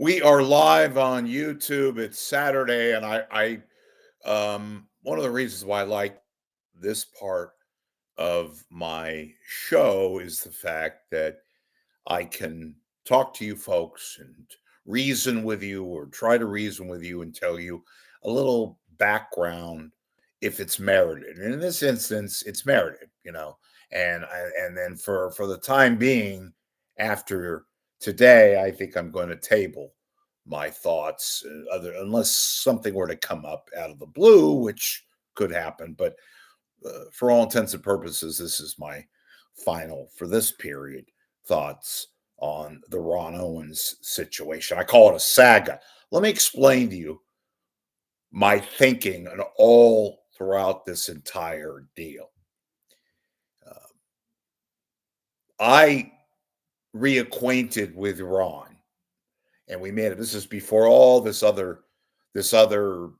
We are live on YouTube. It's Saturday, and one of the reasons why I like this part of my show is the fact that I can talk to you folks and reason with you, or try to reason with you and tell you a little background if it's merited. And in this instance, it's merited, and then for the time being, after today, I think I'm going to table my thoughts, other unless something were to come up out of the blue, which could happen. But for all intents and purposes, this is my final, for this period, thoughts on the Ron Owens situation. I call it a saga. Let me explain to you my thinking and all throughout this entire deal. I reacquainted with Ron, and we made it. This is before all this other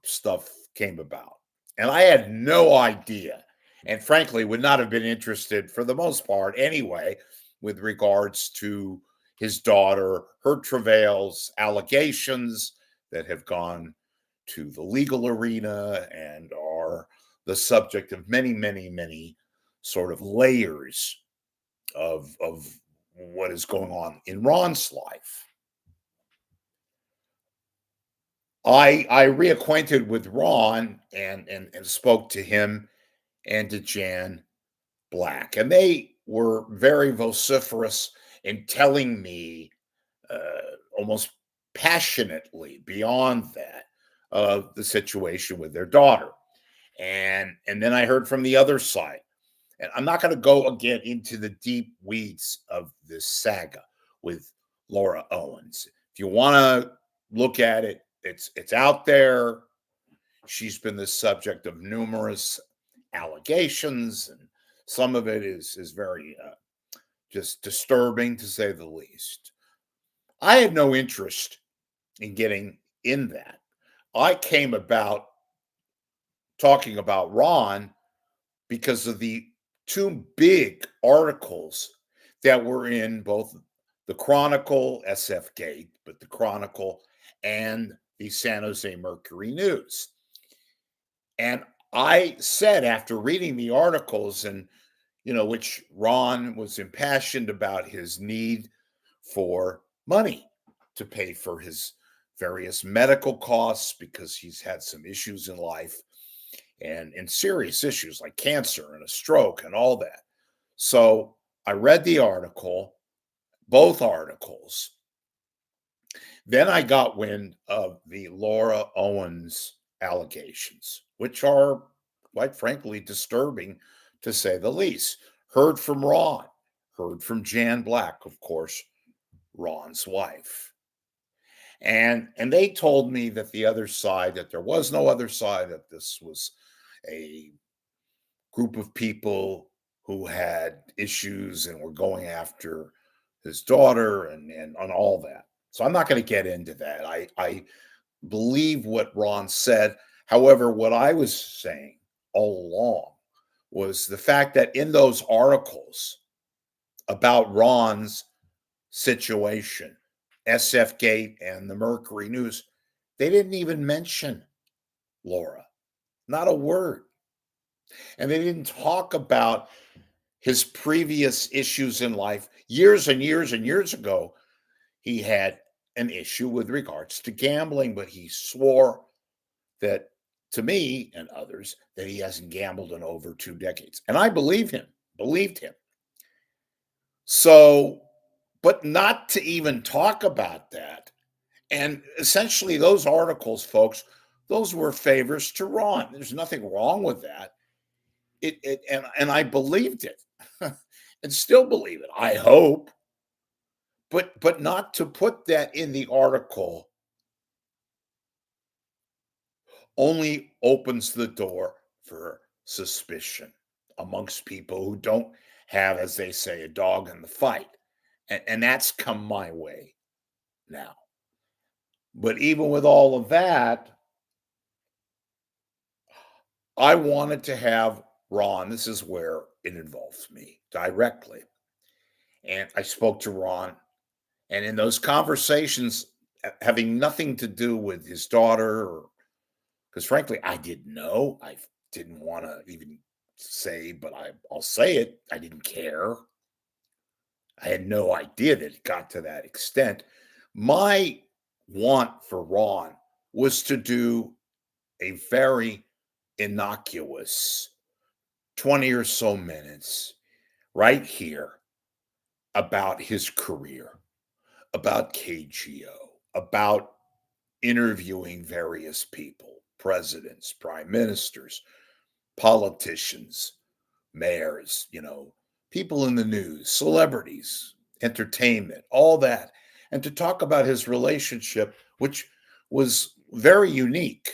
stuff came about, and I had no idea, and frankly, would not have been interested for the most part anyway, with regards to his daughter, her travails, allegations that have gone to the legal arena and are the subject of many, many, many sort of layers of what is going on in Ron's life. I reacquainted with Ron and spoke to him and to Jan Black, and they were very vociferous in telling me, almost passionately beyond that, of the situation with their daughter. And then I heard from the other side, and I'm not going to go again into the deep weeds of this saga with Laura Owens. If you want to look at it, it's out there. She's been the subject of numerous allegations, and some of it is very just disturbing, to say the least. I had no interest in getting in that. I came about talking about Ron because of the two big articles that were in both the Chronicle, SF Gate, but the Chronicle and the San Jose Mercury News. And I said, after reading the articles, and which Ron was impassioned about his need for money to pay for his various medical costs, because he's had some issues in life, and serious issues like cancer and a stroke and all that. So I read the article, both articles. Then I got wind of the Laura Owens allegations, which are, quite frankly, disturbing, to say the least. Heard from Ron, heard from Jan Black, of course, Ron's wife. And they told me that the other side, that there was no other side, that this was a group of people who had issues and were going after his daughter and on all that. So I'm not going to get into that. I believe what Ron said. However, what I was saying all along was the fact that in those articles about Ron's situation, SF Gate and the Mercury News, they didn't even mention Laura. Not a word. And they didn't talk about his previous issues in life. Years and years and years ago, he had an issue with regards to gambling, but he swore that, to me and others, that he hasn't gambled in over 2 decades. And I believed him. So, but not to even talk about that. And essentially, those articles, folks, those were favors to Ron. There's nothing wrong with that. And I believed it, and still believe it, I hope. But not to put that in the article only opens the door for suspicion amongst people who don't have, as they say, a dog in the fight. And that's come my way now. But even with all of that, I wanted to have Ron. This is where it involves me directly. And I spoke to Ron. And in those conversations, having nothing to do with his daughter, or because frankly, I didn't know. I didn't want to even say, but I'll say it. I didn't care. I had no idea that it got to that extent. My want for Ron was to do a very innocuous 20 or so minutes right here about his career, about KGO, about interviewing various people, presidents, prime ministers, politicians, mayors, people in the news, celebrities, entertainment, all that. And to talk about his relationship, which was very unique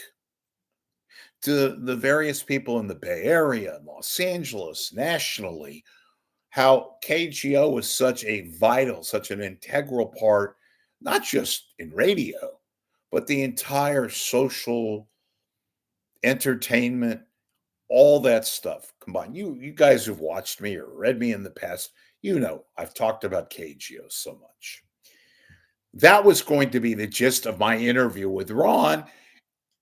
to the various people in the Bay Area, Los Angeles, nationally, how KGO was such a vital, such an integral part, not just in radio, but the entire social entertainment, all that stuff combined. You guys who've watched me or read me in the past, I've talked about KGO so much. That was going to be the gist of my interview with Ron.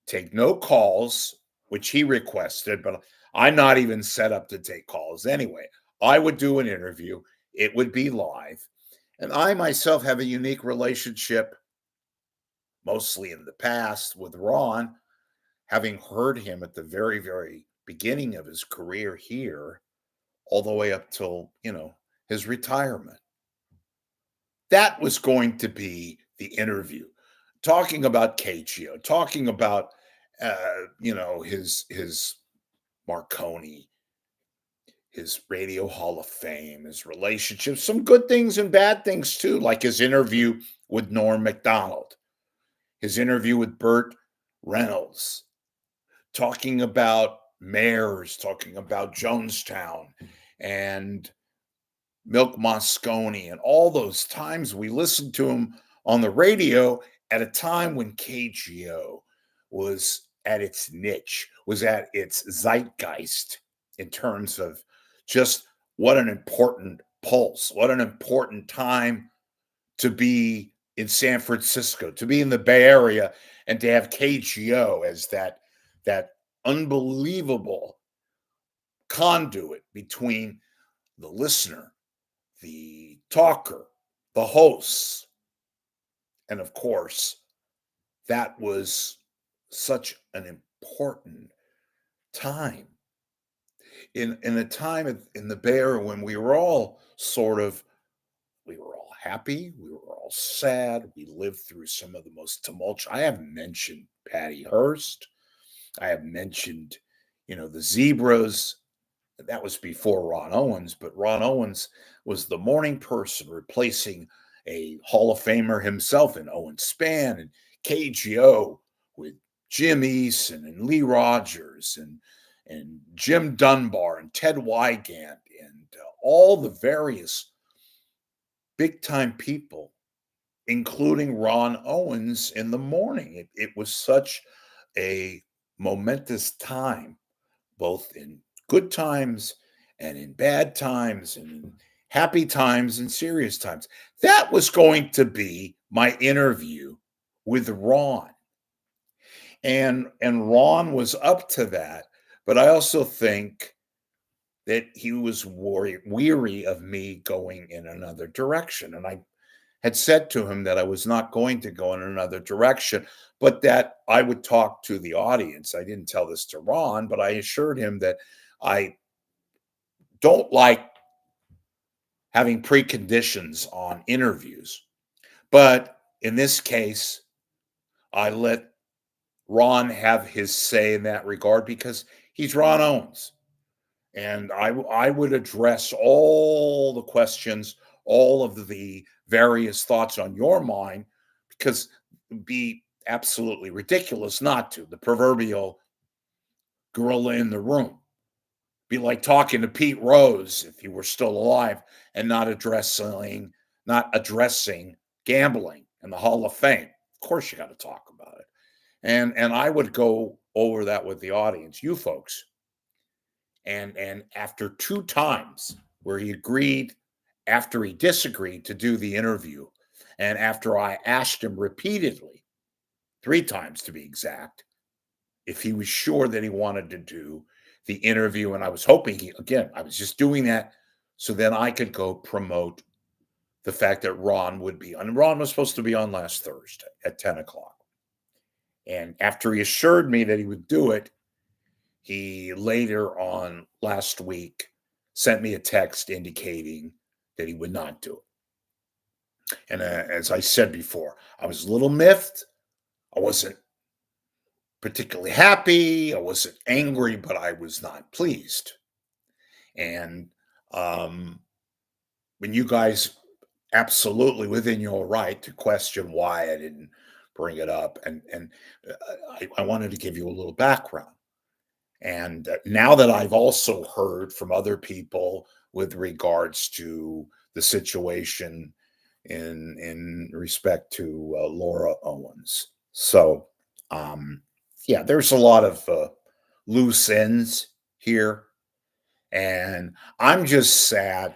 Take no calls, which he requested, but I'm not even set up to take calls anyway. I would do an interview, it would be live. And I myself have a unique relationship, mostly in the past, with Ron, having heard him at the very, very beginning of his career here, all the way up till, his retirement. That was going to be the interview, talking about KGO, talking about, his Marconi, his Radio Hall of Fame, his relationships, some good things and bad things too, like his interview with Norm Macdonald, his interview with Burt Reynolds, talking about mayors, talking about Jonestown and Milk Moscone, and all those times we listened to him on the radio at a time when KGO was at its niche, was at its zeitgeist in terms of just what an important pulse, what an important time to be in San Francisco, to be in the Bay Area, and to have KGO as that unbelievable conduit between the listener, the talker, the hosts, and of course, that was such an important time in a time in the Bay Area when we were all we were all happy, we were all sad, we lived through some of the most tumultuous. I have mentioned Patty Hearst. I have mentioned, the Zebras. That was before Ron Owens, but Ron Owens was the morning person replacing a Hall of Famer himself in Owen Spann and KGO with Jim Eason and Lee Rogers and Jim Dunbar and Ted Wygant and all the various big time people, including Ron Owens in the morning. It was such a momentous time, both in good times and in bad times and in happy times and serious times. That was going to be my interview with Ron. And Ron was up to that, but I also think that he was weary of me going in another direction. And I had said to him that I was not going to go in another direction, but that I would talk to the audience. I didn't tell this to Ron, but I assured him that I don't like having preconditions on interviews. But in this case, I let Ron have his say in that regard because he's Ron Owens. And I would address all the questions, all of the various thoughts on your mind, because it'd be absolutely ridiculous not to. The proverbial gorilla in the room. Be like talking to Pete Rose if he were still alive and not addressing gambling in the Hall of Fame. Of course you got to talk about it. And I would go over that with the audience, you folks. And after two times where he agreed, after he disagreed to do the interview, And after I asked him repeatedly, 3 times to be exact, if he was sure that he wanted to do the interview, and I was hoping I was just doing that so then I could go promote the fact that Ron would be on. Ron was supposed to be on last Thursday at 10 o'clock. And after he assured me that he would do it, he later on last week sent me a text indicating that he would not do it. And as I said before, I was a little miffed. I wasn't particularly happy. I wasn't angry, but I was not pleased. And when you guys absolutely within your right to question why I didn't bring it up, and I wanted to give you a little background. And now that I've also heard from other people with regards to the situation in respect to Laura Owens, so yeah, there's a lot of loose ends here, and I'm just sad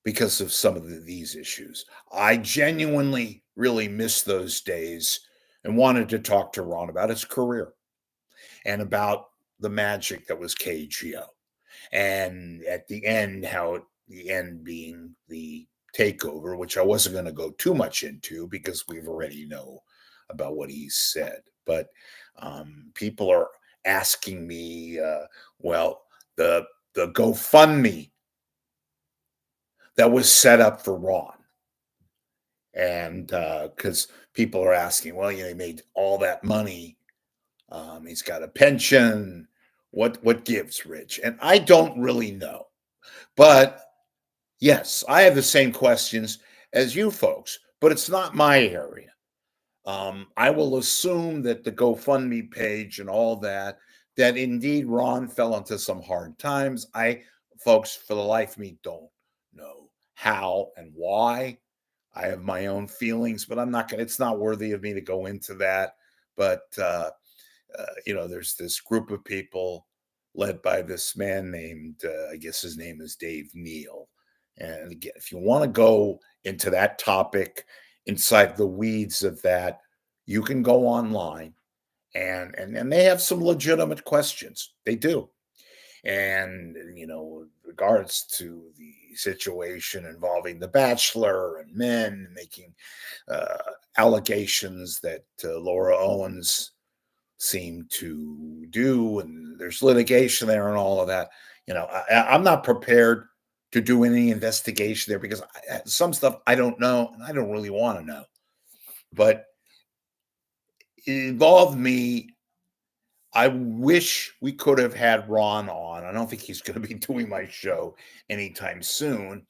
because of some of these issues. I genuinely really miss those days and wanted to talk to Ron about his career and about the magic that was KGO. And at the end, the end being the takeover, which I wasn't going to go too much into because we've already know about what he said. But people are asking me, well, the GoFundMe that was set up for Ron. And because people are asking, well, he made all that money. He's got a pension. What gives, Rich? And I don't really know. But yes, I have the same questions as you folks, but it's not my area. I will assume that the GoFundMe page and all that, that indeed Ron fell into some hard times. Folks, for the life of me, don't know how and why. I have my own feelings, but I'm not going to, it's not worthy of me to go into that. But, there's this group of people led by this man named, I guess his name is Dave Neal. And again, if you want to go into that topic, inside the weeds of that, you can go online and they have some legitimate questions. They do. And regards to the situation involving The Bachelor and men making allegations that Laura Owens seemed to do, and there's litigation there and all of that. I'm not prepared to do any investigation there because some stuff I don't know and I don't really want to know. But it involved me. I wish we could have had Ron on. I don't think he's going to be doing my show anytime soon,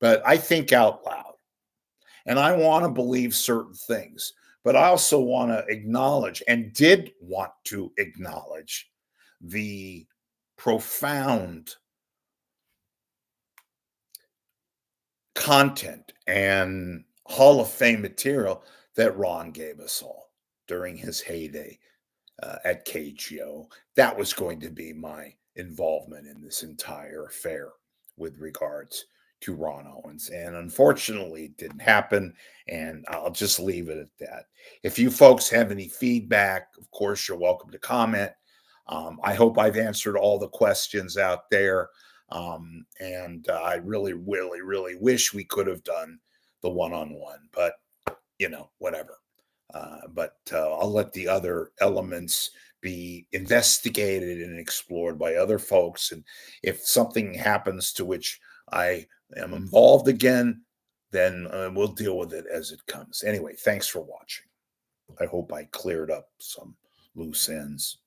but I think out loud and I want to believe certain things, but I also want to acknowledge and did want to acknowledge the profound content and Hall of Fame material that Ron gave us all during his heyday at KGO. That was going to be my involvement in this entire affair with regards to Ron Owens. And unfortunately, it didn't happen. And I'll just leave it at that. If you folks have any feedback, of course, you're welcome to comment. I hope I've answered all the questions out there. And I really, really, really wish we could have done the one-on-one, but whatever. But I'll let the other elements be investigated and explored by other folks. And if something happens to which I am involved again, then we'll deal with it as it comes. Anyway, thanks for watching. I hope I cleared up some loose ends.